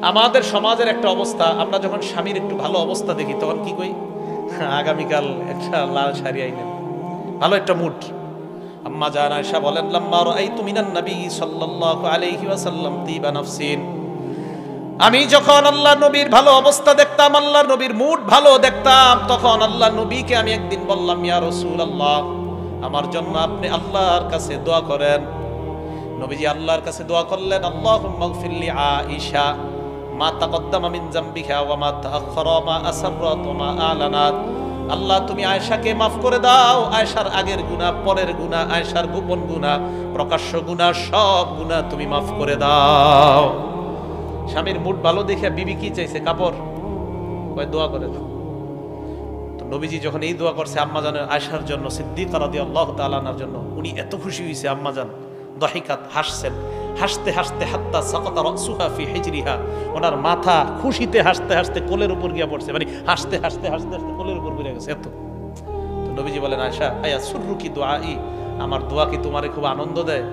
আমাদের সমাজের একটা অবস্থা, আমরা যখন স্বামীর একটু ভালো অবস্থা দেখি তখন কি কই, আগামীকাল একটা লাল শাড়ি আইলেন, ভালো একটা মুড। আম্মা জান আয়েশা বলেন, লাম্মা রাআইতু মিনান নবী সাল্লাল্লাহু আলাইহি ওয়াসাল্লাম তিবা নাফসিন, আমি যখন আল্লাহ নবীর ভালো অবস্থা দেখতাম, আল্লাহ নবীর মুড ভালো দেখতাম, তখন আল্লাহ নবীকে আমি একদিন বললাম, ইয়া রাসূলুল্লাহ, আমার জন্য আপনি আল্লাহর কাছে দোয়া করেন। নবীজি আল্লাহর কাছে দোয়া করলেন, আল্লাহুম্মা গফির লি আয়েশা মা তাকদ্দামা মিন যামবিহা ওয়া মা তাআখারা মা আসরাত ওয়া মা আলানাত। আল্লাহ তুমি আয়েশাকে মাফ করে দাও, আয়েশার আগের গুনাহ, পরের গুনাহ, আয়েশার গোপন গুনাহ, প্রকাশ্য গুনাহ, সব গুনাহ তুমি মাফ করে দাও। স্বামীর মুড ভালো দেখে বিবি কি চাইছে, কাপড়, কয় দোয়া করে দাও। তো নবীজি যখন এই দোয়া করছে আম্মা জানের আয়েশার জন্য, সিদ্দিকা রাদিয়াল্লাহু তাআলা আনহার জন্য, উনি এত খুশি হইছে, আম্মা জান দহিকাত, হাসছেন, হাসতে হাসতে হাত্তা সাকাতা রাসুহা ফি হিজরিহা, ওনার মাথা খুশিতে হাসতে হাসতে কোলের উপর গিয়া পড়ছে, মানে হাসতে হাসতে হাসতে হাসতে কোলের উপর পড়ে গেছে এত। তো নবীজি বলেন, আয়েশা আয়া সুররুকি দুআই, আমার দোয়া কি তোমারে খুব আনন্দ দেয়?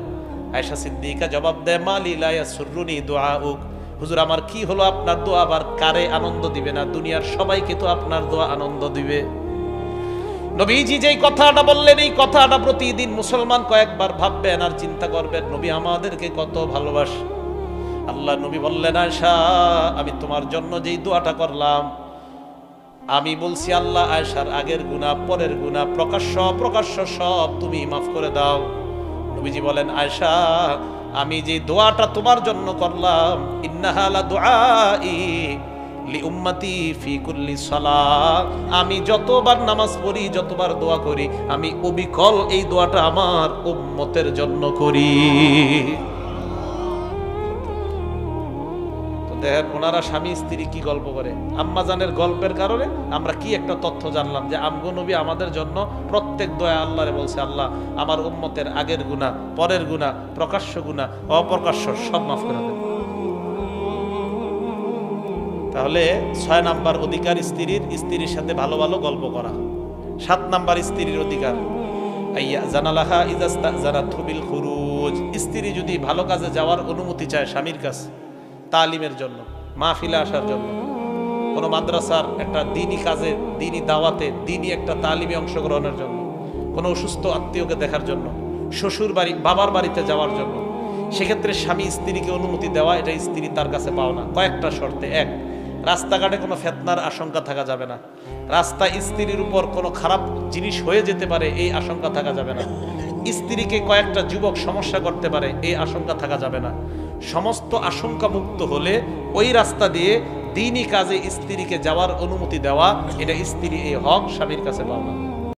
আয়েশা সিদ্দিকা জবাব দেয়, মালি লা ইয়াসুররুনি দুআউক, হুজুর আমার কি হলো, আপনার দোয়া আবার কারে আনন্দ দিবে না? দুনিয়ার সবাইকে তো আপনার দোয়া আনন্দ দিবে। নবীজি যেই কথাটা বললেন, এই কথাটা প্রতিদিন মুসলমান কয়েকবার ভাববেন আর চিন্তা করবেন, নবী আমাদেরকে কত ভালোবাসে। আল্লাহ নবী বললেন, আয়েশা আমি তোমার জন্য যেই দোয়াটা করলাম, আমি বলছি আল্লাহ আয়েশার আগের গুনাহ, পরের গুনাহ, প্রকাশ্য অপ্রকাশ্য সব তুমি মাফ করে দাও। নবীজি বলেন, আয়েশা আমি যে দোয়াটা তোমার জন্য করলাম, ইন্নাহা লা দুআই লি উম্মতি ফি কুল্লি সালাহ, আমি যতবার নামাজ পড়ি, যতবার দোয়া করি, আমি অবিকল এই দোয়াটা আমার উম্মতের জন্য করি। তো দেখেন ওনারা স্বামী স্ত্রী কি গল্প করে, আম্মাজানের গল্পের কারণে আমরা কি একটা তথ্য জানলাম, যে আমগো নবী আমাদের জন্য প্রত্যেক দোয়া আল্লাহরে বলছে, আল্লাহ আমার উম্মতের আগের গুনাহ, পরের গুনাহ, প্রকাশ্য গুনাহ, অপ্রকাশ্য সব মাফ করে দেন। তাহলে 6 নাম্বার অধিকার স্ত্রীর সাথে ভালো ভালো গল্প করা। 7 নাম্বার স্ত্রীর অধিকার, আইয়া জানালাহা ইজাস্তাজারাতু বিল খুরুজ, স্ত্রী যদি ভালো কাজে যাওয়ার অনুমতি চায় স্বামীর কাছে, তালিমের জন্য, মাহফিলে আসার জন্য, কোনো মাদ্রাসার একটা দ্বীনি কাজে, দ্বীনি দাওয়াতে, দ্বীনি একটা তালিমে অংশগ্রহণের জন্য, কোনো অসুস্থ আত্মীয়কে দেখার জন্য, শ্বশুর বাড়ি, বাবার বাড়িতে যাওয়ার জন্য, সেক্ষেত্রে স্বামী স্ত্রীকে অনুমতি দেওয়া, এটা স্ত্রী তার কাছে পাও না কয়েকটা শর্তে। 1, রাস্তাঘাটে কোনো ফিতনার আশঙ্কা থাকা যাবে না, রাস্তা স্ত্রীর উপর কোনো খারাপ জিনিস হয়ে যেতে পারে এই আশঙ্কা থাকা যাবে না, স্ত্রীকে কয়েকটা যুবক সমস্যা করতে পারে এই আশঙ্কা থাকা যাবে না। সমস্ত আশঙ্কা মুক্ত হলে ওই রাস্তা দিয়ে দ্বীনি কাজে স্ত্রীকে যাওয়ার অনুমতি দেওয়া, এটা স্ত্রী এই হক স্বামীর কাছে পাও না।